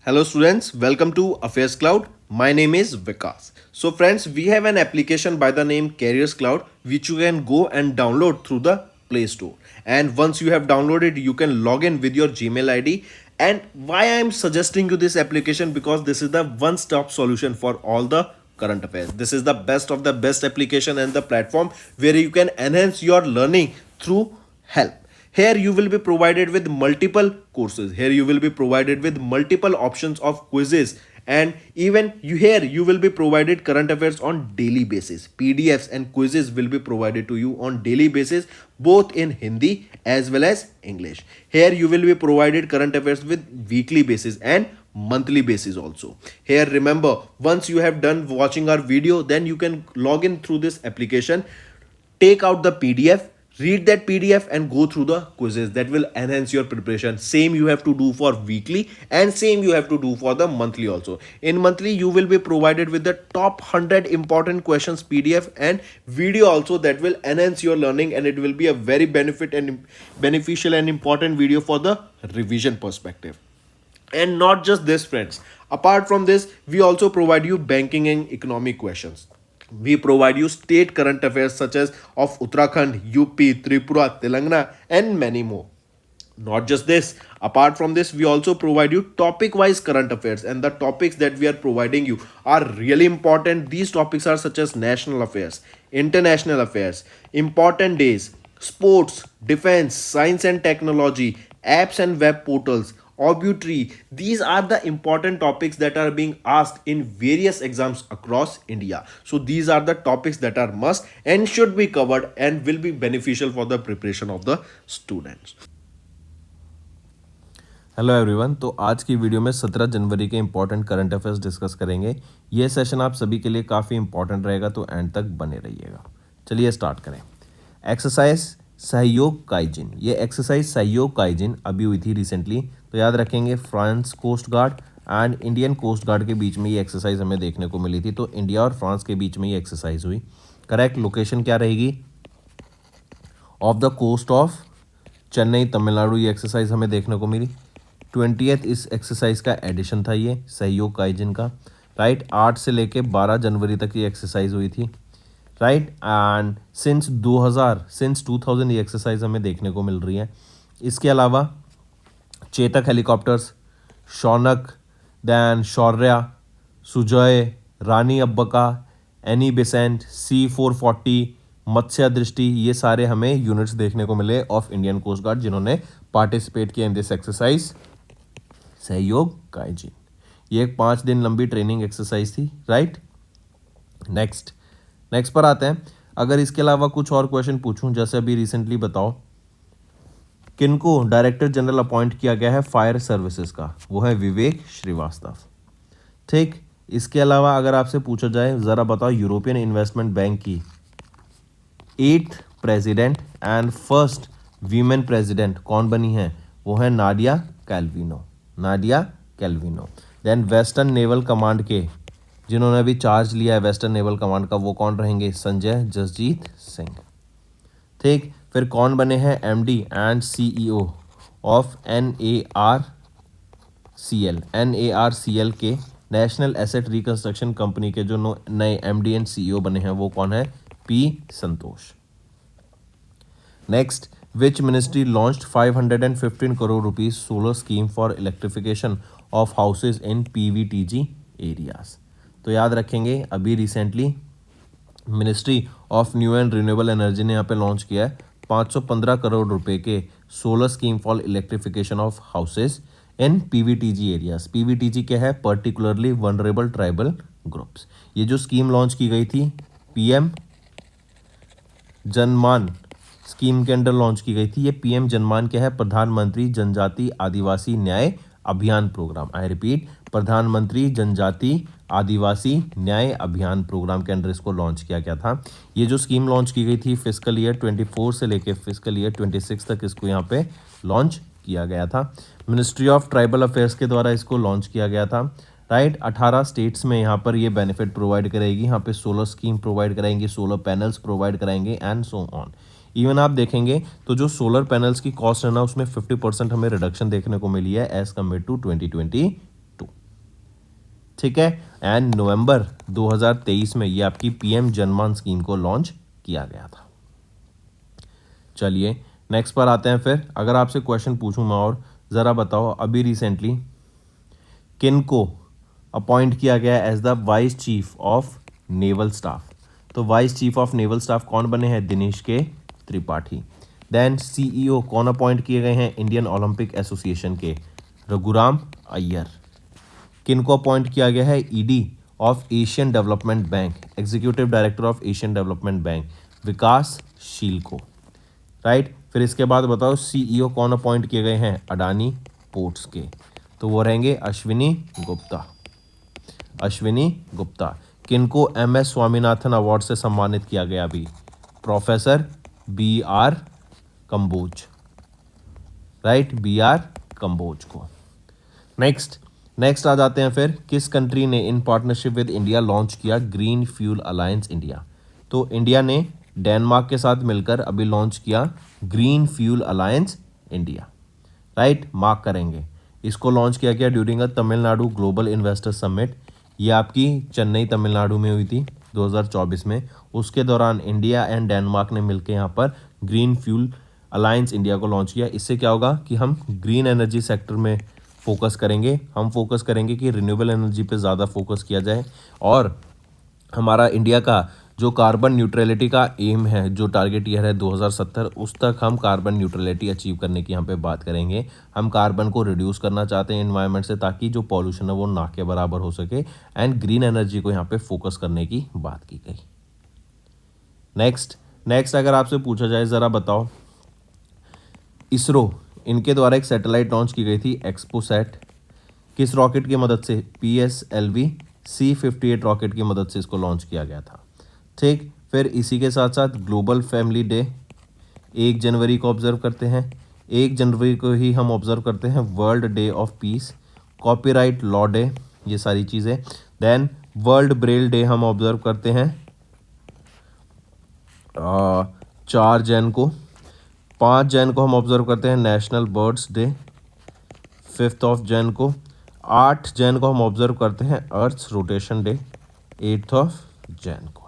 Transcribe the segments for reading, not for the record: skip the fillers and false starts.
Hello students, welcome to Affairs Cloud. My name is Vikas. So friends, we have an application by the name Careers Cloud which you can go and download through the Play Store. And once you have downloaded, you can log in with your Gmail ID. And why I am suggesting you this application, because this is the one-stop solution for all the current affairs. This is the best of the best application and the platform where you can enhance your learning through help. Here you will be provided with multiple courses. Here you will be provided with multiple options of quizzes, and even you will be provided current affairs on daily basis. PDFs and quizzes will be provided to you on daily basis, both in Hindi as well as English. Here you will be provided current affairs with weekly basis and monthly basis also. Here remember, once you have done watching our video, then you can log in through this application, take out the PDF, read that PDF and go through the quizzes. That will enhance your preparation. Same you have to do for weekly and same you have to do for the monthly also. In monthly you will be provided with the top 100 important questions PDF and video also, that will enhance your learning, and it will be a very beneficial and important video for the revision perspective. And not just this friends, apart from this we also provide you banking and economic questions. We provide you state current affairs such as of Uttarakhand, UP, Tripura, Telangana, and many more. Not just this, apart from this, we also provide you topic wise current affairs, and the topics that we are providing you are really important. These topics are such as national affairs, international affairs, important days, sports, defense, science and technology, apps and web portals, obituary. These are the important topics that are being asked in various exams across India. So these are the topics that are must and should be covered and will be beneficial for the preparation of the students. Hello everyone. तो आज की video में 17 जनवरी के important current affairs discuss करेंगे। ये session आप सभी के लिए काफ़ी इंपॉर्टेंट रहेगा, तो एंड तक बने रहिएगा। चलिए स्टार्ट करें। एक्सरसाइज सहयोग काइजिन, ये एक्सरसाइज सहयोग काइजिन अभी हुई थी रिसेंटली, तो याद रखेंगे France coast guard and Indian coast guard के बीच में ये एक्सरसाइज हमें देखने को मिली थी। तो इंडिया और फ्रांस के बीच में ये एक्सरसाइज हुई। करेक्ट लोकेशन क्या रहेगी? Off the coast of Chennai, Tamil Nadu, ये एक्सरसाइज हमें देखने को मिली। 20th इस एक्सरसाइज का एडिशन था ये सहयोग काइजिन का, राइट। 8 से लेके 12 जनवरी तक ये एक्सरसाइज हुई थी, राइट। एंड सिंस 2000 ये एक्सरसाइज हमें देखने को मिल रही है। इसके अलावा चेतक हेलीकॉप्टर्स, शौनक, दैन शौर्या, सुजय, रानी अब्बका, एनी बेसेंट, C440, मत्स्य दृष्टि, ये सारे हमें यूनिट्स देखने को मिले ऑफ इंडियन कोस्ट गार्ड जिन्होंने पार्टिसिपेट किया इन दिस एक्सरसाइज सहयोग काइजिन। ये एक 5 दिन लंबी ट्रेनिंग एक्सरसाइज थी, राइट। नेक्स्ट पर आते हैं। अगर इसके अलावा कुछ और क्वेश्चन पूछूं, जैसे अभी रिसेंटली बताओ किनको डायरेक्टर जनरल अपॉइंट किया गया है फायर सर्विसेज का, वो है विवेक श्रीवास्तव, ठीक। इसके अलावा अगर आपसे पूछा जाए ज़रा बताओ यूरोपियन इन्वेस्टमेंट बैंक की 8th president and first women president कौन बनी है, वो है Nadia Calvino. Then western naval command के जिन्होंने अभी चार्ज लिया है वेस्टर्न नेवल कमांड का, वो कौन रहेंगे? संजय जसजीत सिंह, ठीक। फिर कौन बने हैं MD and CEO of NARCL के नेशनल एसेट रिकंस्ट्रक्शन कंपनी के जो नए MD एंड CEO बने हैं वो कौन है? P Santosh. Next, which ministry launched 515 crore rupees solar scheme for electrification of houses in PVTG areas. तो याद रखेंगे अभी recently ministry of new and renewable energy ने यहाँ पे लॉन्च किया है 515 करोड़ रुपए के solar scheme for electrification of houses in PVTG areas. PVTG क्या है? Particularly vulnerable tribal groups. ये जो स्कीम लॉन्च की गई थी PM जनमान स्कीम के अंडर लॉन्च की गई थी। ये PM जनमान क्या है? प्रधानमंत्री जनजाति आदिवासी न्याय अभियान प्रोग्राम। आई रिपीट, प्रधानमंत्री जनजाति आदिवासी न्याय अभियान प्रोग्राम के अंडर इसको लॉन्च किया गया था। ये जो स्कीम लॉन्च की गई थी फिस्कल ईयर 24 से लेके फिस्कल ईयर 26 तक इसको यहाँ पे लॉन्च किया गया था। मिनिस्ट्री ऑफ ट्राइबल अफेयर्स के द्वारा इसको लॉन्च किया गया था, राइट। 18 स्टेट्स में यहाँ पर ये बेनिफिट प्रोवाइड करेगी। यहाँ पे सोलर स्कीम प्रोवाइड कराएंगे, सोलर पैनल्स प्रोवाइड कराएंगे एंड सो ऑन। इवन आप देखेंगे तो जो सोलर पैनल्स की कॉस्ट है ना, उसमें 50% हमें रिडक्शन देखने को मिली है एज कम्पेयर टू 2022। ठीक है। एंड नवंबर 2023 में ये आपकी पीएम जनमान स्कीम को लॉन्च किया गया था। चलिए नेक्स्ट पर आते हैं। फिर अगर आपसे क्वेश्चन पूछूं मैं और ज़रा बताओ अभी रिसेंटली किन को अपॉइंट किया गया as the vice chief of naval staff. तो vice chief of naval staff कौन बने हैं? दिनेश के त्रिपाठी। देन सीईओ कौन अपॉइंट किए गए हैं? इंडियन ओलंपिक एसोसिएशन के रघुराम अय्यर। किन को अपॉइंट किया गया है? ED of Asian development bank, executive director of Asian development bank Vikas Sheel को। राइट। फिर इसके बाद बताओ सीईओ कौन अपॉइंट किए गए हैं? अडानी पोर्ट्स के। तो वो रहेंगे अश्विनी गुप्ता। अश्विनी गुप्ता। किनको एमएस स्वामीनाथन अवार्ड से सम्मानित किया गया अभी? Professor B R Kamboj. Right, B R Kamboj को। नेक्स्ट आ जाते हैं। फिर किस कंट्री ने in partnership with India launch किया ग्रीन फ्यूल अलायंस इंडिया? तो इंडिया ने डेनमार्क के साथ मिलकर अभी लॉन्च किया green fuel alliance India. Right, mark करेंगे। इसको लॉन्च किया गया during a Tamil Nadu global investor summit. ये आपकी चेन्नई तमिलनाडु में हुई थी 2024 में। उसके दौरान इंडिया एंड डेनमार्क ने मिलकर यहाँ पर ग्रीन फ्यूल अलायंस इंडिया को लॉन्च किया। इससे क्या होगा कि हम ग्रीन एनर्जी सेक्टर में फोकस करेंगे। हम फोकस करेंगे कि रिन्यूएबल एनर्जी पे ज़्यादा फोकस किया जाए और हमारा इंडिया का जो कार्बन न्यूट्रलिटी का एम है, जो टारगेट ईयर है 2070, उस तक हम कार्बन न्यूट्रलिटी अचीव करने की यहाँ पे बात करेंगे। हम कार्बन को रिड्यूस करना चाहते हैं एनवायरनमेंट से, ताकि जो पॉल्यूशन है वो ना के बराबर हो सके। एंड ग्रीन एनर्जी को यहाँ पे फोकस करने की बात की गई। नेक्स्ट अगर आपसे पूछा जाए ज़रा बताओ, इसरो इनके द्वारा एक सैटेलाइट लॉन्च की गई थी एक्सपोसैट। किस रॉकेट की मदद से? PSLV C58 रॉकेट की मदद से इसको लॉन्च किया गया था। ठीक। फिर इसी के साथ साथ ग्लोबल फैमिली डे 1 जनवरी को ऑब्जर्व करते हैं। 1 जनवरी को ही हम ऑब्जर्व करते हैं world day of peace, copyright law day, ये सारी चीज़ें। देन वर्ल्ड ब्रेल डे हम ऑब्जर्व करते हैं 4 जैन को। 5 जैन को हम ऑब्जर्व करते हैं नेशनल बर्ड्स डे। 5 जैन को। 8 जैन को हम ऑब्जर्व करते हैं अर्थ रोटेशन डे। 8 जैन को।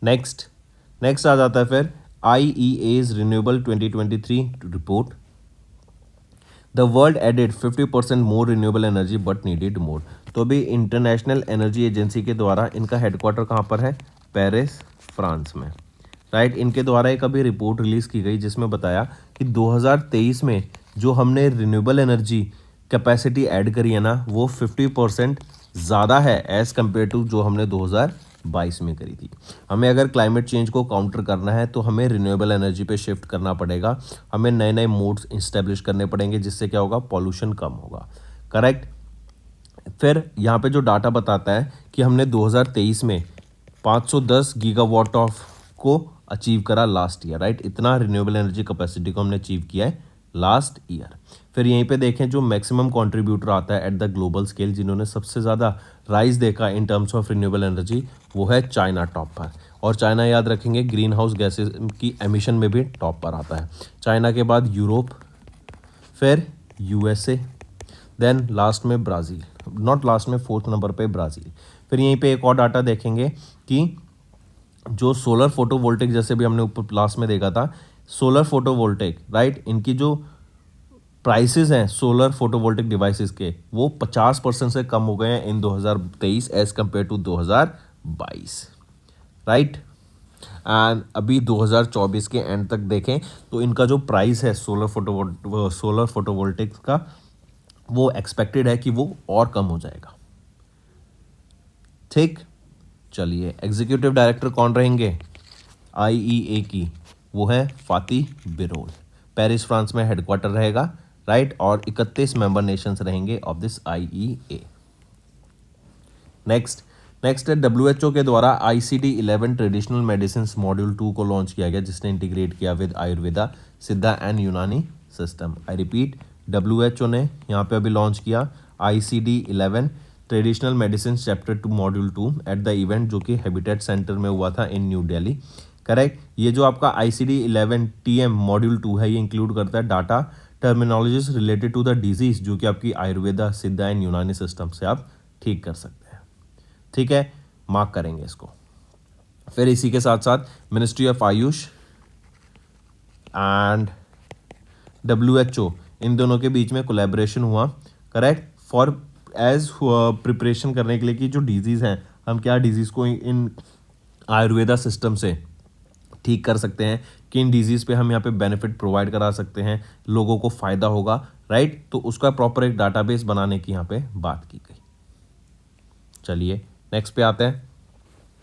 नेक्स्ट आ जाता है फिर IEA's renewable 2023 report. The world added 50% more renewable energy but needed more. तो अभी इंटरनेशनल एनर्जी एजेंसी के द्वारा इनका हेडक्वार्टर कहाँ पर है? पेरिस, फ्रांस में। राइट। इनके द्वारा एक अभी रिपोर्ट रिलीज़ की गई जिसमें बताया कि 2023 में जो हमने रिन्यूएबल एनर्जी कैपेसिटी ऐड करी है ना, वो 50% ज़्यादा है एज़ कम्पेयर टू जो हमने 2022 में करी थी। हमें अगर क्लाइमेट चेंज को काउंटर करना है तो हमें रिन्यूएबल एनर्जी पे शिफ्ट करना पड़ेगा। हमें नए नए मोड्स इस्टेब्लिश करने पड़ेंगे, जिससे क्या होगा? पॉल्यूशन कम होगा। करेक्ट। फिर यहाँ पे जो डाटा बताता है कि हमने 2023 में 510 गीगावाट ऑफ को अचीव करा लास्ट ईयर। राइट, इतना रिन्यूएबल एनर्जी कैपेसिटी को हमने अचीव किया है लास्ट ईयर। फिर यहीं पे देखें जो मैक्सिमम कंट्रीब्यूटर आता है एट द ग्लोबल स्केल, जिन्होंने सबसे ज़्यादा राइज देखा in terms of renewable energy, वो है चाइना टॉप पर। और चाइना याद रखेंगे ग्रीन हाउस गैसेज की एमिशन में भी टॉप पर आता है। चाइना के बाद यूरोप, फिर USA, देन लास्ट में ब्राज़ील, नॉट लास्ट में, 4th नंबर पे ब्राज़ील। फिर यहीं पे एक और डाटा देखेंगे कि जो सोलर फोटोवोल्टिक, जैसे भी हमने ऊपर लास्ट में देखा था, सोलर फोटोवोल्टिक, राइट, इनकी जो प्राइसेस हैं सोलर फोटोवोल्टिक डिवाइसेस के, वो 50% से कम हो गए हैं in 2023 as compare to 2022। Right. And अभी 2024 के एंड तक देखें तो इनका जो प्राइस है सोलर फोटोवोल्टिक्स का, वो एक्सपेक्टेड है कि वो और कम हो जाएगा। ठीक। चलिए, एग्जीक्यूटिव डायरेक्टर कौन रहेंगे IEA की? वो है फाती बिरोल। पेरिस, फ्रांस में हेडक्वार्टर रहेगा। राइट। और 31 मेंबर नेशंस रहेंगे ऑफ दिस IEA। नेक्स्ट है WHO के द्वारा ICD-11 ट्रेडिशनल मेडिसिन मॉड्यूल 2 को लॉन्च किया गया, जिसने इंटीग्रेट किया विद आयुर्वेदा, सिद्धा एंड यूनानी सिस्टम। आई रिपीट, WHO ने यहाँ पे अभी लॉन्च किया ICD-11 traditional medicine chapter 2 module 2 at the event, जो कि हैबिटेट सेंटर में हुआ था इन न्यू दिल्ली। करेक्ट। ये जो आपका ICD-11 TM मॉड्यूल 2 है, ये इंक्लूड करता है data terminologies related to the disease, जो कि आपकी आयुर्वेदा, सिद्धा एंड यूनानी सिस्टम से आप ठीक कर सकते हैं। ठीक है, मार्क करेंगे इसको। फिर इसी के साथ साथ ministry of Ayush and WHO, इन दोनों के बीच में कोलैबोरेशन हुआ, करेक्ट, फॉर एज प्रिपरेशन करने के लिए कि जो डिजीज़ हैं, हम क्या डिजीज़ को इन आयुर्वेदा सिस्टम से ठीक कर सकते हैं, किन डिजीज़ पे हम यहाँ पे बेनिफिट प्रोवाइड करा सकते हैं, लोगों को फ़ायदा होगा, राइट। तो उसका प्रॉपर एक डाटाबेस बनाने की यहाँ पे बात की गई। चलिए नेक्स्ट पे आते हैं।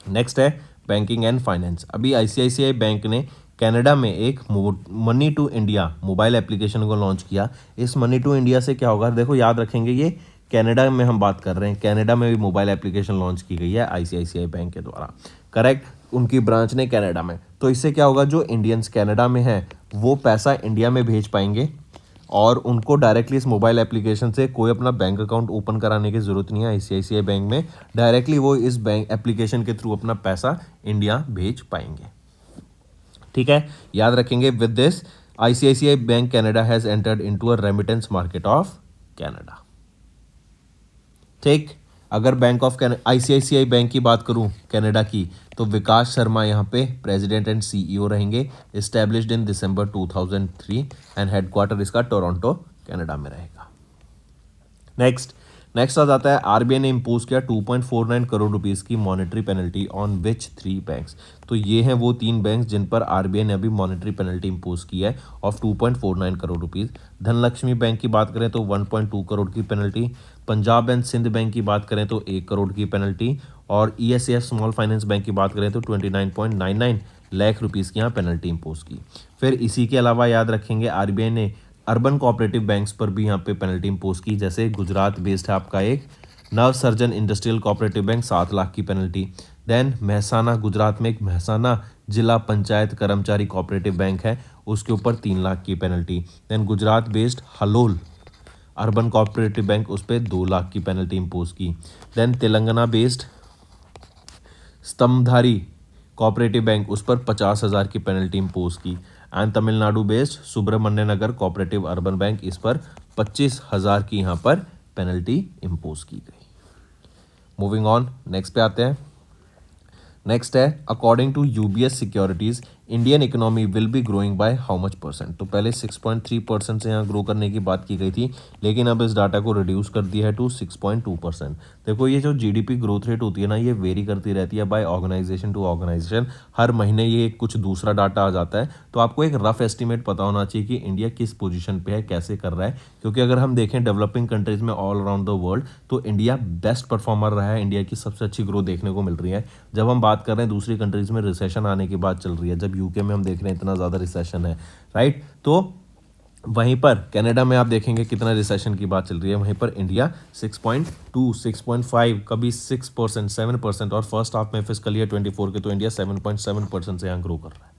नेक्स्ट है बैंकिंग एंड फाइनेंस। अभी ICICI बैंक ने कनाडा में एक money to India mobile application को लॉन्च किया। इस मनी टू इंडिया से क्या होगा, देखो याद रखेंगे, ये कनाडा में हम बात कर रहे हैं, कनाडा में भी मोबाइल एप्लीकेशन लॉन्च की गई है ICICI बैंक के द्वारा, करेक्ट, उनकी ब्रांच ने कनाडा में। तो इससे क्या होगा, जो इंडियंस कनाडा में हैं वो पैसा इंडिया में भेज पाएंगे और उनको डायरेक्टली इस मोबाइल एप्लीकेशन से कोई अपना बैंक अकाउंट ओपन कराने की ज़रूरत नहीं है ICICI बैंक में, डायरेक्टली वो इस बैंक एप्लीकेशन के थ्रू अपना पैसा इंडिया भेज पाएंगे। ठीक है, याद रखेंगे। With this ICICI bank Canada has entered into a remittance market of Canada. ठीक, अगर बैंक ऑफ ICICI बैंक की बात करूं कनाडा की, तो विकास शर्मा यहाँ पे प्रेसिडेंट एंड CEO रहेंगे। Established in December 2003 and headquarter इसका टोरंटो कनाडा में रहेगा। नेक्स्ट आ जाता है, RBI ने इम्पोज किया 2.49 करोड़ रुपीस की monetary penalty on which 3 banks. तो ये हैं वो 3 बैंक जिन पर RBI ने अभी मॉनेटरी पेनल्टी इम्पोज की है of 2.49 crore rupees. Dhanlaxmi bank की बात करें तो 1.2 करोड़ की penalty, Punjab and Sind bank की बात करें तो 1 करोड़ की पेनल्टी, और ESAF स्मॉल फाइनेंस बैंक की बात करें तो 29.99 लाख रुपीस की यहाँ पेनल्टी इम्पोज की। फिर इसी के अलावा याद रखेंगे RBI ने अर्बन कोऑपरेटिव बैंक्स पर भी यहाँ पे पेनल्टी इम्पोज की, जैसे गुजरात बेस्ड है आपका एक नव surgeon industrial cooperative bank 7 lakh की पेनल्टी। देन महसाना, गुजरात में एक महसाना जिला पंचायत कर्मचारी कोऑपरेटिव बैंक है, उसके ऊपर 3 लाख की penalty. Then Gujarat based Halol urban cooperative bank, उस पर 2 लाख की पेनल्टी इम्पोज की। Then Telangana based Stambhadhari cooperative bank, उस पर 50,000 की पेनल्टी इम्पोज की। And Tamil Nadu based Subramanya Nagar cooperative urban bank, इस पर 25,000 की यहाँ पर पेनल्टी इम्पोज की गई। मूविंग ऑन, नेक्स्ट पे आते हैं। नेक्स्ट है, according to UBS securities Indian economy will be growing by how much percent. तो पहले 6.3% से यहाँ ग्रो करने की बात की गई थी, लेकिन अब इस डाटा को रिड्यूस कर दिया है टू 6.2%। देखो ये जो GDP ग्रोथ रेट होती है ना, ये वेरी करती रहती है बाय ऑर्गेनाइजेशन टू ऑर्गेनाइजेशन, हर महीने ये कुछ दूसरा डाटा आ जाता है। तो आपको एक रफ एस्टिमेट पता होना चाहिए कि इंडिया किस पोजीशन पे है, कैसे कर रहा है, क्योंकि अगर हम देखें डेवलपिंग कंट्रीज में ऑल अराउंड द वर्ल्ड, तो इंडिया बेस्ट परफॉर्मर रहा है, इंडिया की सबसे अच्छी ग्रोथ देखने को मिल रही है। जब हम बात कर रहे हैं दूसरी कंट्रीज में रिसेशन आने की बात चल रही है, जब UK में हम देख रहे हैं इतना ज़्यादा रिसेशन है, राइट, तो वहीं पर कनाडा में आप देखेंगे कितना रिसेशन की बात चल रही है, वहीं पर इंडिया 6.2, 6.5, कभी 6%, 7%, और फर्स्ट हाफ में फिस्कल ईयर 24 के तो इंडिया 7.7% से यहाँ ग्रो कर रहा है।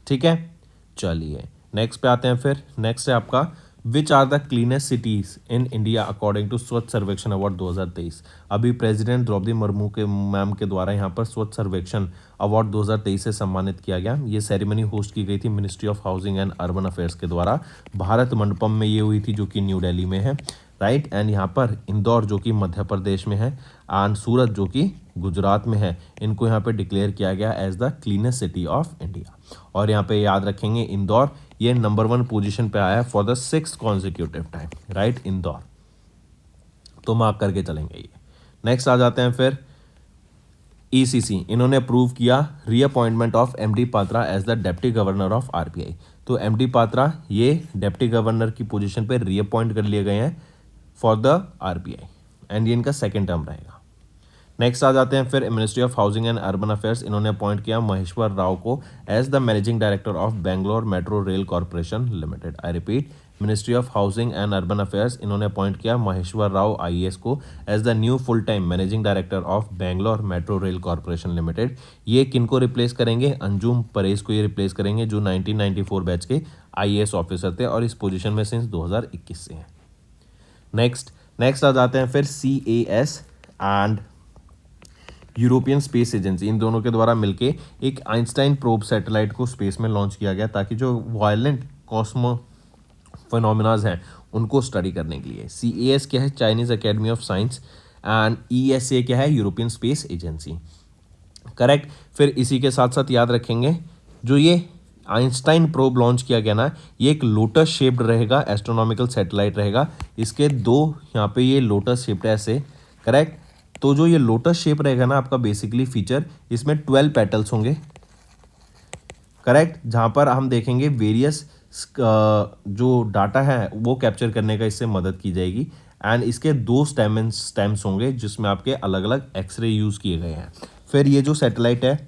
ठीक है, चलिए नेक्स्ट पे आते हैं। फिर नेक्स्ट है आपका, which are the cleanest cities in India according to Swachh Survekshan award 2023। अभी प्रेसिडेंट द्रौपदी मुर्मू के मैम के द्वारा यहाँ पर स्वच्छ सर्वेक्षण अवार्ड 2023 से सम्मानित किया गया। ये सेरेमनी होस्ट की गई थी ministry of housing and urban affairs के द्वारा, भारत मंडपम में ये हुई थी जो कि न्यू दिल्ली में है, राइट। एंड यहाँ पर इंदौर जो कि मध्य प्रदेश में है एंड सूरत जो कि गुजरात में है, इनको यहाँ पे डिक्लेयर किया गया as the cleanest city of India. और यहाँ पे याद रखेंगे इंदौर ये नंबर 1 पोजीशन पे आया है for the 6th consecutive time, right, Indore, तो मार्क करके चलेंगे ये। नेक्स्ट आ जाते हैं फिर ECC, इन्होंने अप्रूव किया reappointment of MD Patra as the deputy governor of RBI। तो MD पात्रा ये डेप्टी गवर्नर की पोजीशन पे रीअपॉइंट कर लिए गए हैं फॉर द RBI एंड ये इनका सेकेंड टर्म रहेगा। नेक्स्ट आ जाते हैं फिर ministry of housing and urban affairs, इन्होंने अपॉइंट किया महेश्वर राव को as the managing director of Bangalore metro rail corporation limited. I repeat, ministry of housing and urban affairs, इन्होंने अपॉइंट किया महेश्वर राव IAS को as the new full time managing director of Bangalore metro rail corporation limited. ये किनको replace करेंगे, अंजुम परेश को ये replace करेंगे जो 1994 बैच के IAS ऑफिसर थे और इस पोजीशन में सिंस 2021 से हैं। नेक्स्ट आ जाते हैं फिर CAS and European space agency, इन दोनों के द्वारा मिलके एक आइंस्टाइन प्रोब सैटेलाइट को स्पेस में लॉन्च किया गया ताकि जो वायलेंट कॉस्मो फिनोमिनाज हैं उनको स्टडी करने के लिए। CAS क्या है, Chinese academy of science and ESA क्या है, यूरोपियन स्पेस एजेंसी। करेक्ट। फिर इसी के साथ साथ याद रखेंगे जो ये आइंस्टाइन प्रोब लॉन्च किया गया ना, ये एक लोटस शेप्ड रहेगा, एस्ट्रोनॉमिकल सैटेलाइट रहेगा। इसके दो यहाँ पे ये लोटस शेप्ड है ऐसे। करेक्ट। तो जो ये लोटस शेप रहेगा ना आपका बेसिकली फीचर, इसमें 12 पेटल्स होंगे। करेक्ट। जहाँ पर हम देखेंगे वेरियस जो डाटा है वो कैप्चर करने का इससे मदद की जाएगी। एंड इसके दो स्टेम्स होंगे जिसमें आपके अलग अलग एक्सरे यूज़ किए गए हैं। फिर ये जो सैटेलाइट है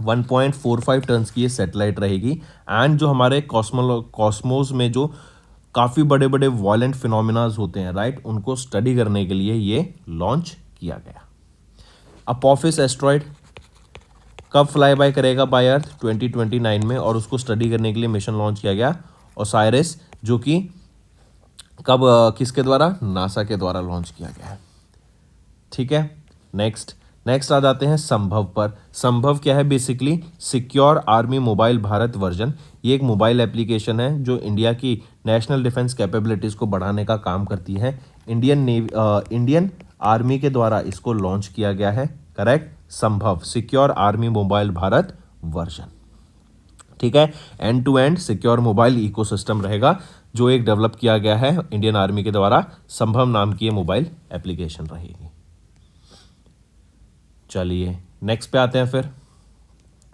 1.45 टन्स की ये सैटेलाइट रहेगी। एंड जो हमारे कॉस्मोस में जो काफ़ी बड़े बड़े वायलेंट फिनोमिनाज होते हैं, राइट, उनको स्टडी करने के लिए ये लॉन्च किया गया। अपोफिस एस्ट्रॉयड कब फ्लाई बाय करेगा बाय अर्थ, 2029 में, और उसको स्टडी करने के लिए मिशन लॉन्च किया गया ओसाइरिस, जो कि कब किसके द्वारा, नासा के द्वारा लॉन्च किया गया है। ठीक है। नेक्स्ट आ जाते हैं संभव पर। संभव क्या है, basically secure army mobile Bharat version. ये एक मोबाइल एप्लीकेशन है जो इंडिया की नेशनल डिफेंस कैपेबिलिटीज़ को बढ़ाने का काम करती है। इंडियन आर्मी के द्वारा इसको लॉन्च किया गया है। Correct. Sambhav secure army mobile Bharat version. ठीक है। End to end secure mobile ecosystem रहेगा जो एक डेवलप किया गया है इंडियन आर्मी के द्वारा। संभव नाम की ये मोबाइल एप्लीकेशन रहेगी। चलिए नेक्स्ट पे आते हैं। फिर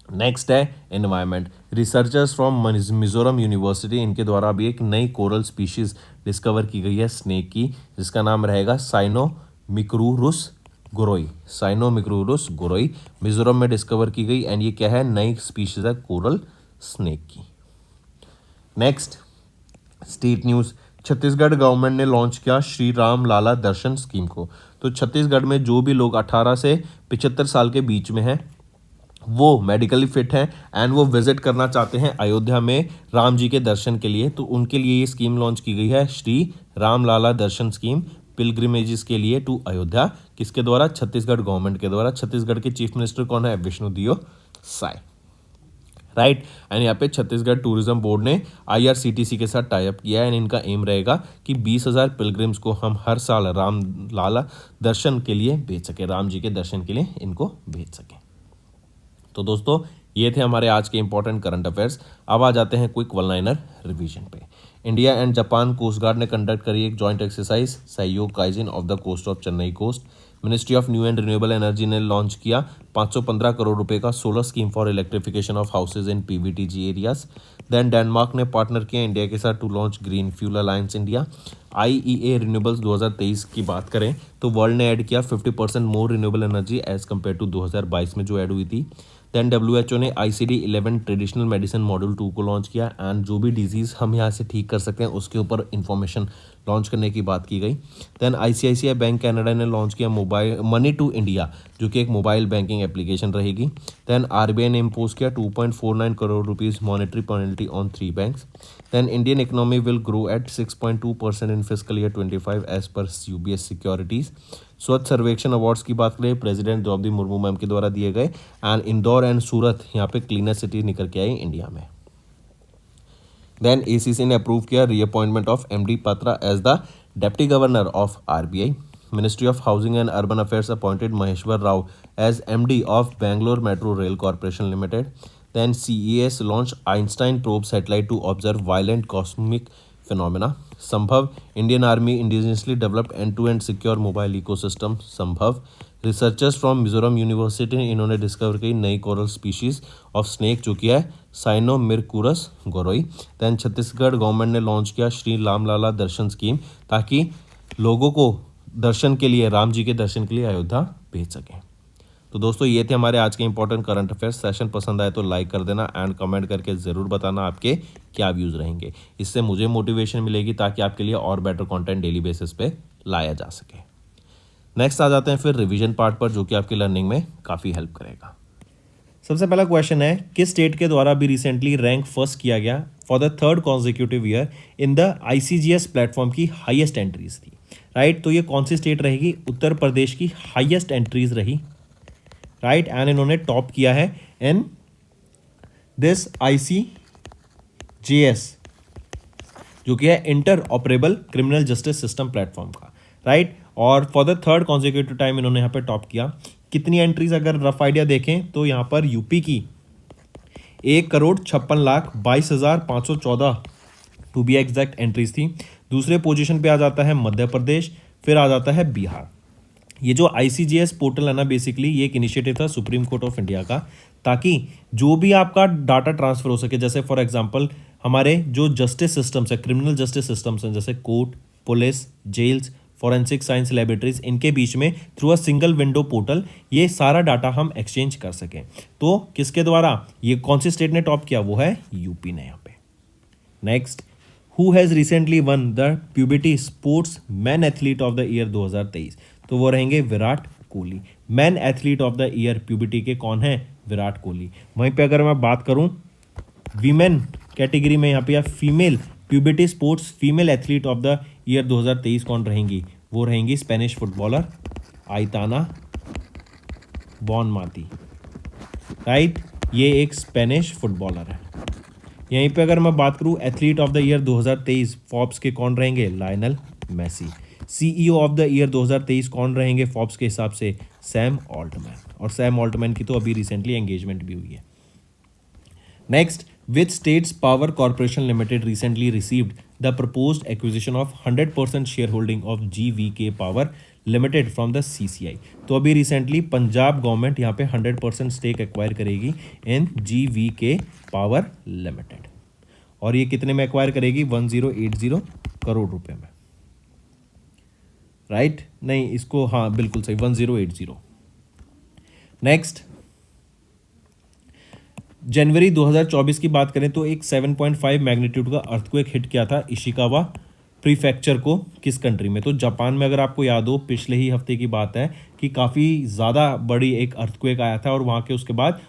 नेक्स्ट है environment. Researchers from Mizoram university, इनके द्वारा अभी एक नई कोरल स्पीशीज डिस्कवर की गई है स्नेक की, जिसका नाम रहेगा साइनोमिक्रूरुस गोरोई। साइनोमिक्रूरुस गोरोई मिजोरम में डिस्कवर की गई। एंड ये क्या है, नई स्पीशीज है कोरल स्नेक की। Next state news. Chhattisgarh government ने लॉन्च किया श्री राम लाला दर्शन स्कीम को। तो छत्तीसगढ़ में जो भी लोग 18 से 75 साल के बीच में हैं, वो मेडिकली फिट हैं एंड वो विजिट करना चाहते हैं अयोध्या में राम जी के दर्शन के लिए, तो उनके लिए ये स्कीम लॉन्च की गई है, श्री राम लाला दर्शन स्कीम, पिलग्रिमेजेस के लिए टू अयोध्या। किसके द्वारा, छत्तीसगढ़ गवर्नमेंट के द्वारा। छत्तीसगढ़ के चीफ मिनिस्टर कौन है, विष्णुदेव साय। राइट। एंड यहाँ पे छत्तीसगढ़ टूरिज्म बोर्ड ने IRCTC के साथ टाई अप किया है। एंड इनका एम रहेगा कि 20,000 पिलग्रिम्स को हम हर साल राम लाला दर्शन के लिए भेज सके, राम जी के दर्शन के लिए इनको भेज सकें। तो दोस्तों ये थे हमारे आज के इंपॉर्टेंट करंट अफेयर्स। अब आ जाते हैं क्विक वन लाइनर रिवीजन पे। India and Japan coast guard ने कंडक्ट करी एक joint exercise Sahyog Kaijin of the coast of Chennai coast. Ministry of new and renewable energy ने लॉन्च किया 515 करोड़ रुपए का solar scheme for electrification of houses in PVTG areas. Then Denmark ने partner किया India के साथ to launch green fuel alliance India. IEA renewables 2023 की बात करें तो वर्ल्ड ने ऐड किया 50% more renewable energy as compare to 2022 में जो ऐड हुई थी। देन WHO ने ICD-11 ट्रेडिशनल मेडिसिन मॉड्यूल 2 को लॉन्च किया। एंड जो भी डिजीज़ हम यहाँ से ठीक कर सकते हैं उसके ऊपर इंफॉर्मेशन लॉन्च करने की बात की गई। देन ICICI बैंक कनाडा ने लॉन्च किया मोबाइल मनी टू इंडिया, जो कि एक मोबाइल बैंकिंग एप्लीकेशन रहेगी। देन RBI ने इम्पोज किया 2.49 crore rupees monetary penalty on 3 banks. Then Indian economy will grow at 6.2% in fiscal year 25 as per UBS securities. Swachh Survekshan awards की बात करें प्रेसिडेंट द्रौपदी मुर्मू मैम के द्वारा दिए गए। एंड इंदौर एंड सूरत यहाँ पे क्लीनर सिटी निकल के आई इंडिया में। देन ACC ने अप्रूव किया reappointment of MD Patra as the deputy governor of RBI। Ministry of housing and urban affairs appointed Maheshwar Rao as MD of Bangalore metro rail corporation limited. Then CES launched Einstein probe satellite to observe violent cosmic phenomena. Sambhav Indian army indigenously developed end to end secure mobile ecosystem. Sambhav researchers from Mizoram university इन्होंने discover की नई coral species of snake जो कि है साइनोमिक्रूरस गोरोई। Then Chhattisgarh government ने launch किया श्री राम लाला दर्शन स्कीम ताकि लोगों को दर्शन के लिए, राम जी के दर्शन के लिए अयोध्या भेज सकें। तो दोस्तों ये थे हमारे आज के इंपॉर्टेंट करंट अफेयर्स। सेशन पसंद आए तो लाइक कर देना एंड कमेंट करके ज़रूर बताना आपके क्या व्यूज़ रहेंगे। इससे मुझे मोटिवेशन मिलेगी ताकि आपके लिए और बेटर कंटेंट डेली बेसिस पे लाया जा सके। नेक्स्ट आ जाते हैं फिर रिवीजन पार्ट पर, जो कि आपकी लर्निंग में काफ़ी हेल्प करेगा। सबसे पहला क्वेश्चन है, किस स्टेट के द्वारा भी रिसेंटली रैंक फर्स्ट किया गया for the third consecutive year in the ICGS platform की हाईएस्ट एंट्रीज थी। राइट। तो ये कौन सी स्टेट रहेगी, उत्तर प्रदेश की हाईएस्ट एंट्रीज रही। राइट। एंड इन्होंने टॉप किया है इन दिस ICJS जो कि है inter operable criminal justice system platform का। राइट। और for the third consecutive time इन्होंने यहाँ पे टॉप किया। कितनी एंट्रीज अगर रफ आइडिया देखें तो यहाँ पर यूपी की 1,56,22,514 टू बी एग्जैक्ट एंट्रीज थी। दूसरे पोजीशन पे आ जाता है मध्य प्रदेश, फिर आ जाता है बिहार। ये जो ICGS पोर्टल है ना, बेसिकली ये एक इनिशिएटिव था सुप्रीम कोर्ट ऑफ इंडिया का, ताकि जो भी आपका डाटा ट्रांसफर हो सके, जैसे फॉर एग्जांपल हमारे जो जस्टिस सिस्टम्स है, क्रिमिनल जस्टिस सिस्टम्स हैं, जैसे court, police, jails, forensic science laboratories, इनके बीच में through a single window portal ये सारा डाटा हम एक्सचेंज कर सकें। तो किसके द्वारा, ये कौन सी स्टेट ने टॉप किया, वो है यूपी ने यहाँ पे। Next, who has recently one the puberty sports man athlete of the year 2023, तो वो रहेंगे Virat Kohli. Man athlete of the year puberty के कौन है, विराट कोहली। वहीं पे अगर मैं बात करूं वीमेन कैटेगरी में, यहाँ पे या female puberty sports female athlete of the year 2023 कौन रहेंगी, वो रहेंगी स्पेनिश फुटबॉलर आइताना बॉनमाती, राइट। ये एक स्पेनिश फुटबॉलर है। यहीं पे अगर मैं बात करूं athlete of the year 2023 Forbes के कौन रहेंगे, Lionel Messi. CEO of the year 2023 कौन रहेंगे फॉर्ब्स के हिसाब से, सैम ऑल्टमैन। और सैम ऑल्टमैन की तो अभी रिसेंटली एंगेजमेंट भी हुई है। Next, which states power corporation limited recently received the proposed acquisition of 100% share holding of GVK power limited from the CCI। तो अभी रिसेंटली पंजाब गवर्नमेंट यहाँ पे 100% स्टेक एक्वायर करेगी इन GVK पावर लिमिटेड। और ये कितने में एक्वायर करेगी, 1080 करोड़ रुपए में, राइट नहीं इसको, हाँ बिल्कुल सही, 1080। नेक्स्ट, जनवरी 2024 की बात करें तो एक 7.5 मैग्नीट्यूड का अर्थक्वेक हिट किया था इशिकावा प्रीफेक्चर को, किस कंट्री में, तो जापान में। अगर आपको याद हो पिछले ही हफ्ते की बात है कि काफ़ी ज़्यादा बड़ी एक अर्थक्वेक आया था और वहाँ के उसके बाद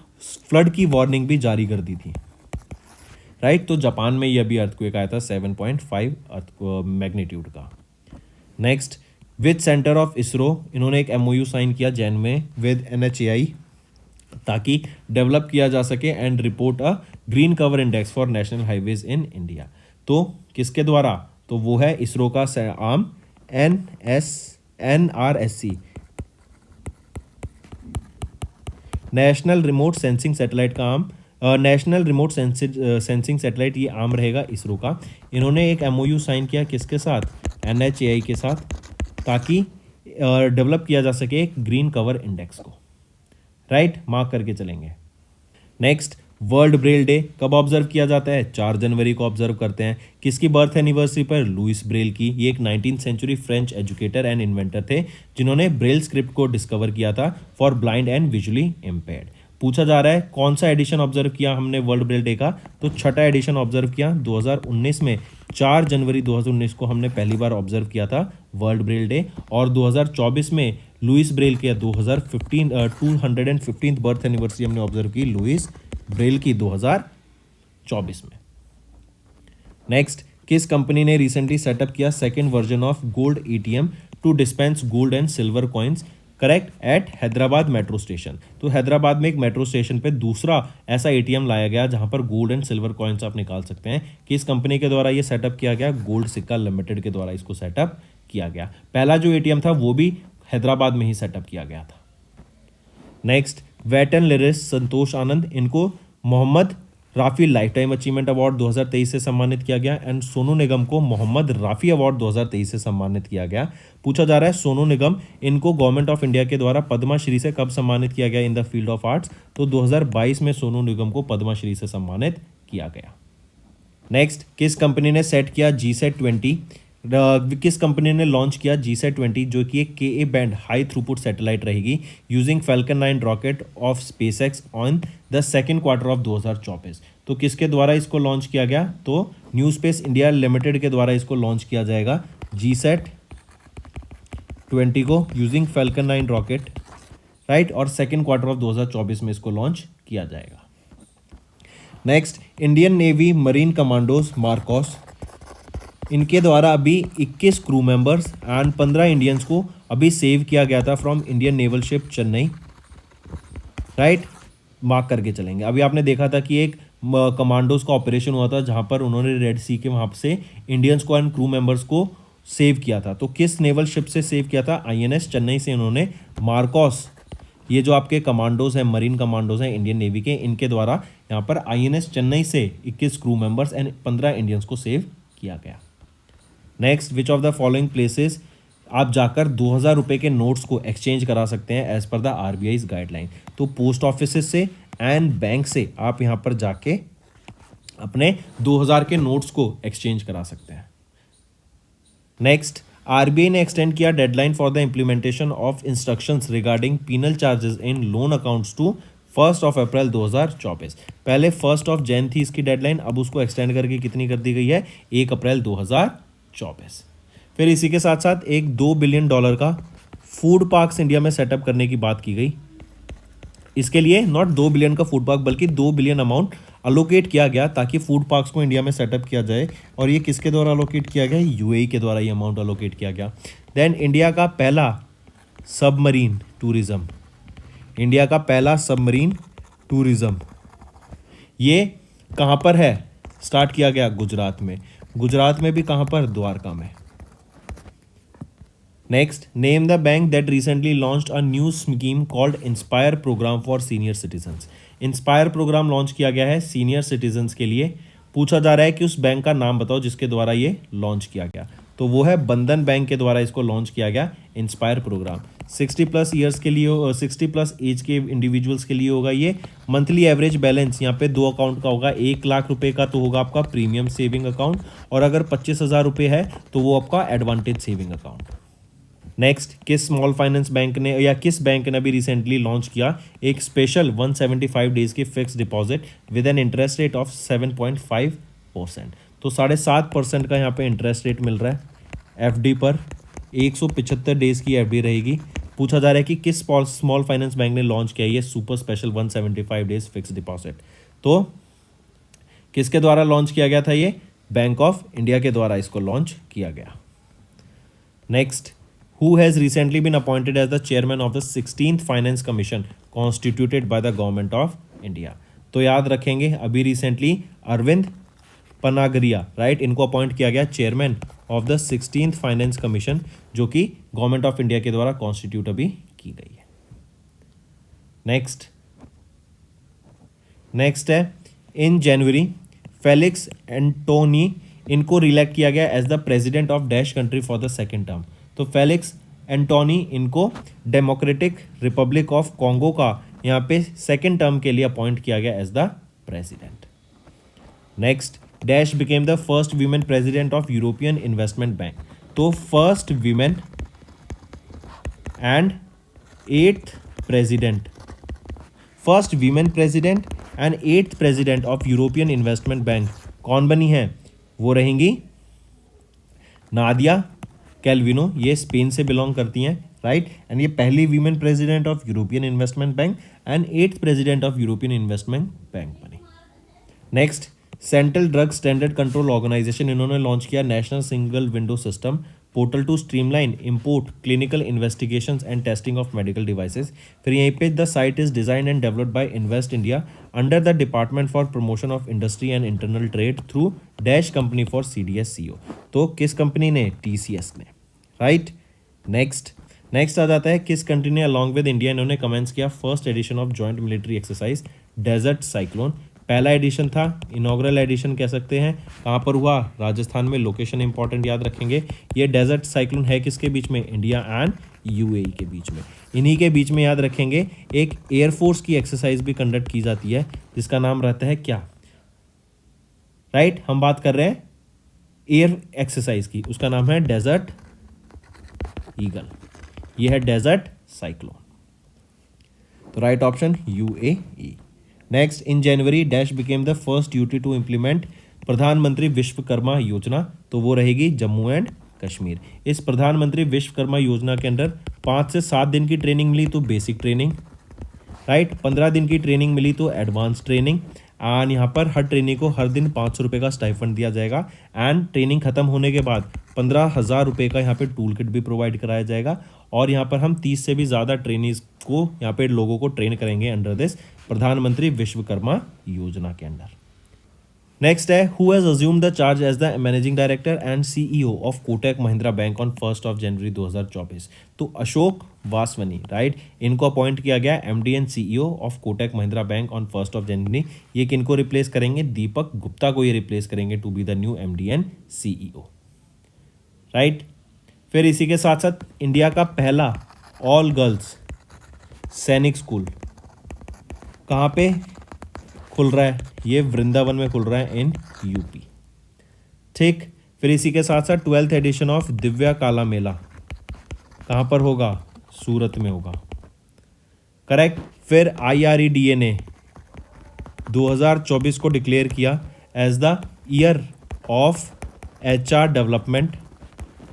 फ्लड की वार्निंग भी जारी कर दी थी, राइट। तो जापान में यह भी अर्थक्वेक आया था 7.5 मैग्नीट्यूड का। Next, which centre of ISRO, इन्होंने एक MOU साइन किया जैन में विद NHAI ताकि डेवलप किया जा सके and report a green cover index for national highways in India. तो किसके द्वारा, तो वो है इसरो का arm NRSC, national remote sensing satellite का arm, national remote sensing satellite, ये आर्म रहेगा इसरो का। इन्होंने एक MOU साइन किया किसके साथ, NHAI के साथ, ताकि डेवलप किया जा सके एक ग्रीन कवर इंडेक्स को, राइट मार्क करके चलेंगे। नेक्स्ट, वर्ल्ड ब्रेल डे कब ऑब्जर्व किया जाता है, 4 जनवरी को ऑब्जर्व करते हैं। किसकी बर्थ एनिवर्सरी पर, लुइस ब्रेल की। ये एक 19th century French educator and inventor थे जिन्होंने ब्रेल स्क्रिप्ट को डिस्कवर किया था for blind and visually impaired. पूछा जा रहा है कौन सा एडिशन ऑब्जर्व किया हमने वर्ल्ड ब्रेल डे का, तो छठा एडिशन ऑब्जर्व किया 2019 में। 4 जनवरी 2019 को हमने पहली बार ऑब्जर्व किया था वर्ल्ड ब्रेल डे, और 2024 में लुइस ब्रेल के 215th बर्थ एनिवर्सरी हमने ऑब्जर्व की लुइस ब्रेल की 2024 में। नेक्स्ट, किस कंपनी ने रिसेंटली सेटअप किया second version of gold ATM to dispense gold and silver coins, correct, at Hyderabad metro station. तो हैदराबाद में एक मेट्रो स्टेशन पे दूसरा ऐसा ATM लाया गया जहां पर गोल्ड एंड सिल्वर कॉइन्स आप निकाल सकते हैं। किस कंपनी के द्वारा ये सेटअप किया गया, गोल्ड सिक्का लिमिटेड के द्वारा इसको सेटअप किया गया। पहला जो ATM था वो भी हैदराबाद में ही सेटअप किया गया था। Next, wait and lyrist Santosh Anand, इनको मोहम्मद राफ़ी लाइफ टाइम अचीवमेंट अवार्ड 2023 से सम्मानित किया गया एंड सोनू निगम को मोहम्मद राफ़ी अवार्ड 2023 से सम्मानित किया गया। पूछा जा रहा है सोनू निगम, इनको गवर्नमेंट ऑफ इंडिया के द्वारा पद्माश्री से कब सम्मानित किया गया in the field of arts, तो 2022 में सोनू निगम को पद्माश्री से सम्मानित किया गया। नेक्स्ट, किस कंपनी ने सेट किया GSAT-20, किस कंपनी ने लॉन्च किया GSAT-20 जो कि एक KA band high throughput satellite रहेगी using Falcon 9 rocket of SpaceX on the second quarter of 2024। तो किसके द्वारा इसको लॉन्च किया गया, तो न्यू स्पेस इंडिया लिमिटेड के द्वारा इसको लॉन्च किया जाएगा GSAT-20 को यूजिंग फैल्कन 9 रॉकेट, राइट, और सेकेंड क्वार्टर ऑफ 2024 में इसको लॉन्च किया जाएगा। Next, Indian navy marine commandos Marcos, इनके द्वारा अभी 21 क्रू मेंबर्स एंड 15 इंडियंस को अभी सेव किया गया था from Indian naval ship Chennai, right, mark करके चलेंगे। अभी आपने देखा था कि एक कमांडोज का ऑपरेशन हुआ था जहां पर उन्होंने रेड सी के वहां से इंडियंस को एंड क्रू मेंबर्स को सेव किया था। तो किस नेवल शिप से सेव किया था? आईएनएस चेन्नई से इन्होंने मार्कोस, ये जो आपके कमांडोज हैं, मरीन कमांडोज हैं इंडियन नेवी के, इनके द्वारा यहाँ पर आईएनएस चेन्नई से 21 क्रू मेंबर्स एंड 15 इंडियंस को सेव किया गया। Next, which of the following places आप जाकर 2000 रुपये के नोट्स को एक्सचेंज करा सकते हैं as per the RBI guideline? तो पोस्ट ऑफिस से एंड बैंक से आप यहाँ पर जाके अपने 2000 के नोट्स को एक्सचेंज करा सकते हैं। नेक्स्ट, आरबीआई ने एक्सटेंड किया deadline for the implementation of instructions regarding penal charges in loan accounts to 1 April 2024। पहले 1 जैन थी इसकी डेडलाइन, अब उसको एक्सटेंड करके कितनी कर दी गई है? 1 अप्रैल 2024। फिर इसी के साथ साथ एक $2 बिलियन का फूड पार्क्स इंडिया में सेटअप करने की बात की गई। इसके लिए नॉट 2 बिलियन का फूड पार्क बल्कि 2 बिलियन अमाउंट अलोकेट किया गया ताकि फूड पार्क्स को इंडिया में सेटअप किया जाए। और ये किसके द्वारा अलोकेट किया गया? यूएई के द्वारा ये अमाउंट अलोकेट किया गया। देन इंडिया का पहला सबमरीन टूरिज्म, इंडिया का पहला सबमरीन टूरिज्म ये कहाँ पर है? स्टार्ट किया गया गुजरात में। गुजरात में भी कहाँ पर? द्वारका में। Next, name the bank that recently launched a new scheme called inspire program for senior citizens. Inspire program launch किया गया है सीनियर सिटीजन्स के लिए। पूछा जा रहा है कि उस बैंक का नाम बताओ जिसके द्वारा ये लॉन्च किया गया, तो वो है बंधन बैंक के द्वारा इसको लॉन्च किया गया इंस्पायर प्रोग्राम। 60+ ईयर्स के लिए, 60+ एज के इंडिविजुअल्स के लिए होगा ये। मंथली एवरेज बैलेंस यहाँ पे 2 अकाउंट का होगा। 1 लाख रुपए का तो होगा आपका प्रीमियम सेविंग अकाउंट, और अगर 25,000 रुपये है तो वो आपका एडवांटेज सेविंग अकाउंट। नेक्स्ट, किस स्मॉल फाइनेंस बैंक ने या किस बैंक ने अभी रिसेंटली लॉन्च किया एक स्पेशल 175 डेज की fix deposit with an interest rate of 7.5%? तो 7.5% का यहाँ पे इंटरेस्ट रेट मिल रहा है एफडी पर। 175 डेज की एफडी रहेगी। पूछा जा रहा है कि किस स्मॉल फाइनेंस बैंक ने लॉन्च किया ये super special 175 days fix deposit? तो किसके द्वारा लॉन्च किया गया था ये? बैंक ऑफ इंडिया के द्वारा इसको लॉन्च किया गया। Next, who has recently been appointed as the chairman of the 16th Finance Commission constituted by the Government of India? तो याद रखेंगे अभी रिसेंटली अरविंद पनागरिया, राइट, इनको अपॉइंट किया गया chairman of the 16th finance commission, जो कि गवर्नमेंट ऑफ इंडिया के द्वारा कॉन्स्टिट्यूट अभी की गई है। नेक्स्ट है इन जनवरी फेलिक्स एंटोनी, इनको रिलेक्ट किया गया as the president of dash country for the second term. तो फेलिक्स एंटोनी इनको डेमोक्रेटिक रिपब्लिक ऑफ कॉन्गो का यहाँ पे सेकेंड टर्म के लिए अपॉइंट किया गया as the president. Next, dash became the first women president of European investment bank. तो first women and 8th president, first women president and 8th president of European investment bank कौन बनी है? वो रहेंगी नादिया कैल्विनो, ये स्पेन से बिलोंग करती हैं, राइट, एंड ये पहली women president of European investment bank and 8th president of European investment bank बनी। Next, central drug standard control organisation, इन्होंने लॉन्च किया national single window system portal to streamline import clinical investigations and testing of medical devices. फिर यहीं पे the site is design and developed by invest India under the department for promotion of industry and internal trade through dash company for CDSCO। तो किस company ने? TCS ने, right. Next आ जाता है किस कंट्री ने अलॉन्ग विद इंडिया इन्होंने commence किया first edition of joint military exercise desert cyclone. पहला एडिशन था, इनॉग्रल एडिशन कह सकते हैं, कहाँ पर हुआ? राजस्थान में। लोकेशन इंपॉर्टेंट याद रखेंगे। ये डेजर्ट साइक्लोन है किसके बीच में? इंडिया एंड UAE के बीच में। इन्हीं के बीच में याद रखेंगे एक एयरफोर्स की एक्सरसाइज भी कंडक्ट की जाती है जिसका नाम रहता है क्या? राइट, हम बात कर रहे हैं एयर एक्सरसाइज की, उसका नाम है डेजर्ट ईगल। ये है डेजर्ट साइक्लोन, तो right option UAE। Next, in January dash became the first UT to implement Pradhan Mantri Vishwakarma योजना। तो वो रहेगी जम्मू एंड कश्मीर। इस प्रधानमंत्री विश्वकर्मा योजना के अंदर 5 से 7 दिन की ट्रेनिंग मिली तो बेसिक ट्रेनिंग, राइट, 15 दिन की ट्रेनिंग मिली तो एडवांस ट्रेनिंग, एंड यहाँ पर हर ट्रेनिंग को हर दिन 500 रुपये का स्टाइफंड दिया जाएगा, एंड ट्रेनिंग खत्म होने के बाद 15,000 रुपये का यहाँ पे टूल किट भी प्रोवाइड कराया जाएगा। और यहाँ पर हम 30 से भी ज़्यादा ट्रेनिंग्स को यहाँ पे लोगों को ट्रेन करेंगे अंडर दिस प्रधानमंत्री विश्वकर्मा योजना के अंडर। नेक्स्ट है who has assume the charge as the managing director and CEO of Kotak Mahindra bank on 1 January 2024। तो अशोक वासवनी, राइट, इनको अपॉइंट किया गया MD and CEO of Kotak Mahindra bank on 1 January. ये किनको रिप्लेस करेंगे? दीपक गुप्ता को ये रिप्लेस करेंगे to be the new MD and CEO, right. फिर इसी के साथ साथ इंडिया का पहला ऑल गर्ल्स सैनिक स्कूल कहाँ पे खुल रहा है? ये वृंदावन में खुल रहा है इन यूपी, ठीक। फिर इसी के साथ साथ 12th एडिशन ऑफ दिव्या काला मेला कहाँ पर होगा? सूरत में होगा, करेक्ट। फिर IREDA ने 2024 को डिक्लेयर किया as the year of HR development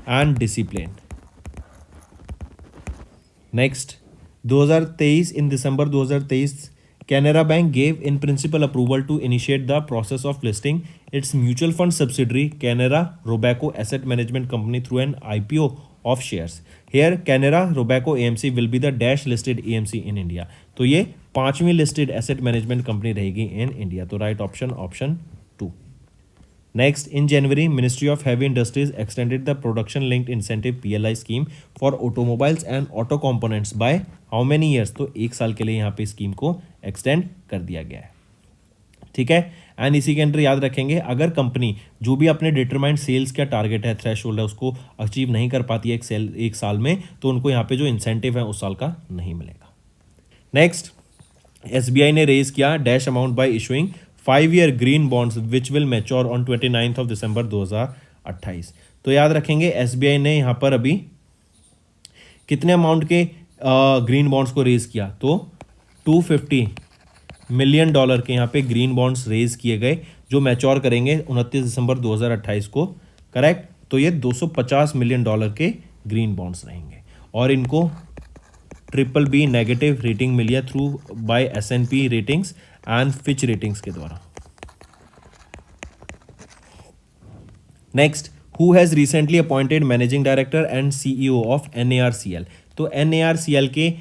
and discipline. Next 2023, in December 2023 Canara Bank gave in principle approval to initiate the process of listing its mutual fund subsidiary Canara Robeco Asset Management Company through an IPO of shares. Here Canara Robeco AMC will be the dash listed AMC in India. तो ये 5वीं listed asset management company रहेगी in India. तो right option 2. Next, in January, Ministry of Heavy Industries extended the production linked incentive PLI scheme for automobiles and auto components by how many years? तो 1 साल के लिए यहाँ पे scheme को extend कर दिया गया है, ठीक है। एंड इसी के अंदर याद रखेंगे अगर कंपनी जो भी अपने डिटरमाइंड सेल्स का टारगेट है, थ्रेशोल्ड है, उसको अचीव नहीं कर पाती है एक साल में, तो उनको यहाँ पे जो इंसेंटिव है उस साल का नहीं मिलेगा। नेक्स्ट, SBI ने रेज किया dash amount by issuing 5-year green bonds which will mature on 29 दिसंबर 2028। तो याद रखेंगे SBI ने यहाँ पर अभी कितने अमाउंट के ग्रीन बॉन्ड्स को रेज किया? तो $250 मिलियन के यहाँ पे ग्रीन बॉन्ड्स रेज किए गए जो मैच्योर करेंगे 29 दिसंबर 2028 को, करेक्ट। तो ये $250 मिलियन के ग्रीन बॉन्ड्स रहेंगे और इनको BBB नेगेटिव रेटिंग मिली है through by S&P ratings and Fitch ratings के द्वारा। Next, who has recently appointed managing director and CEO of NARCL। तो NARCL के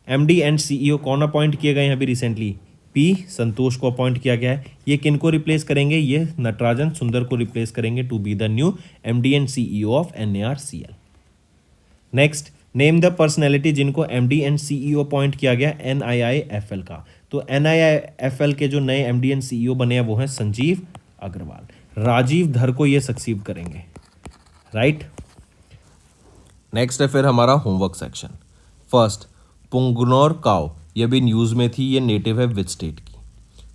MD एंड सीईओ कौन अपॉइंट किए गए हैं अभी रिसेंटली? P संतोष को अपॉइंट किया गया है। ये किन को रिप्लेस करेंगे? ये नटराजन सुंदर को रिप्लेस करेंगे to be the new MD and CEO of NARCL। Next, name the personality जिनको MD एंड सीईओ अपॉइंट किया गया NIIFL का। तो NIIFL के जो नए MD एंड सीईओ बने हैं वो हैं संजीव अग्रवाल। राजीव धर को ये सक्सीव करेंगे, राइट। नेक्स्ट है फिर हमारा होमवर्क सेक्शन। फर्स्ट, पुंगनौर काव, ये भी न्यूज़ में थी, ये नेटिव है विच स्टेट की।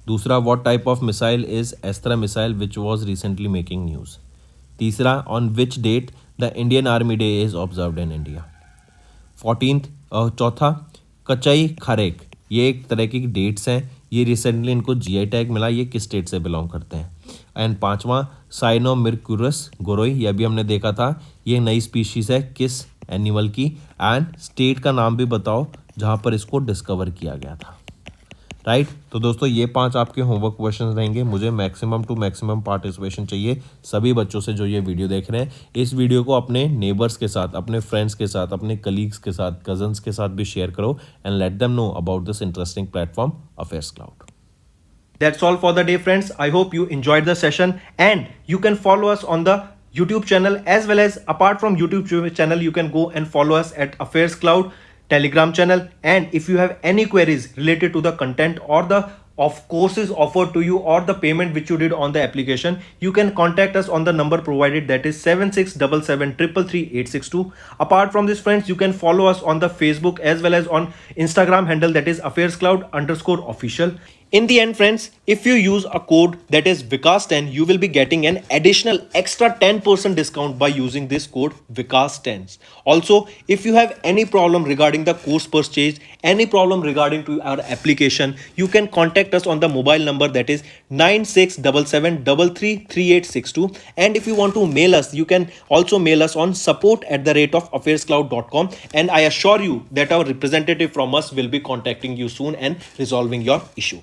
दूसरा, what type of missile is Astra missile which was recently making news. तीसरा, on which date the Indian army day is observed in India. 14th, चौथा, कचई खरेक, ये एक तरह की डेट्स हैं, ये रिसेंटली इनको GI टैग मिला, ये किस स्टेट से बिलोंग करते हैं। एंड 5वां, साइनोमिरक्यूरस गोरोई, ये भी हमने देखा था, ये नई स्पीशीज़ है किस एनिमल की। एंड स्टेट का नाम भी बताओ जहाँ पर इसको डिस्कवर किया गया था, राइट। तो दोस्तों ये 5 आपके होमवर्क क्वेश्चन रहेंगे। मुझे मैक्सिमम टू मैक्सिमम पार्टिसिपेशन चाहिए सभी बच्चों से जो ये वीडियो देख रहे हैं। इस वीडियो को अपने नेबर्स के साथ, अपने फ्रेंड्स के साथ, अपने कलीग्स के साथ, कजन्स के साथ भी शेयर करो and let them know about this interesting platform affairs cloud. That's all for the day, friends. I hope you enjoyed the session and you can follow us on the YouTube channel as well as apart from YouTube channel, you can go and follow us at Affairs Cloud Telegram channel. And if you have any queries related to the content or the of courses offered to you or the payment which you did on the application, you can contact us on the number provided, that is 7677333862. Apart from this, friends, you can follow us on the Facebook as well as on Instagram handle, that is affairscloud_official. In the end, friends, if you use a code that is Vikas10, you will be getting an additional extra 10% discount by using this code Vikas10. Also, if you have any problem regarding the course purchase, any problem regarding to our application, you can contact us on the mobile number, that is 9677333862. And if you want to mail us, you can also mail us on support@affairscloud.com. And I assure you that our representative from us will be contacting you soon and resolving your issue.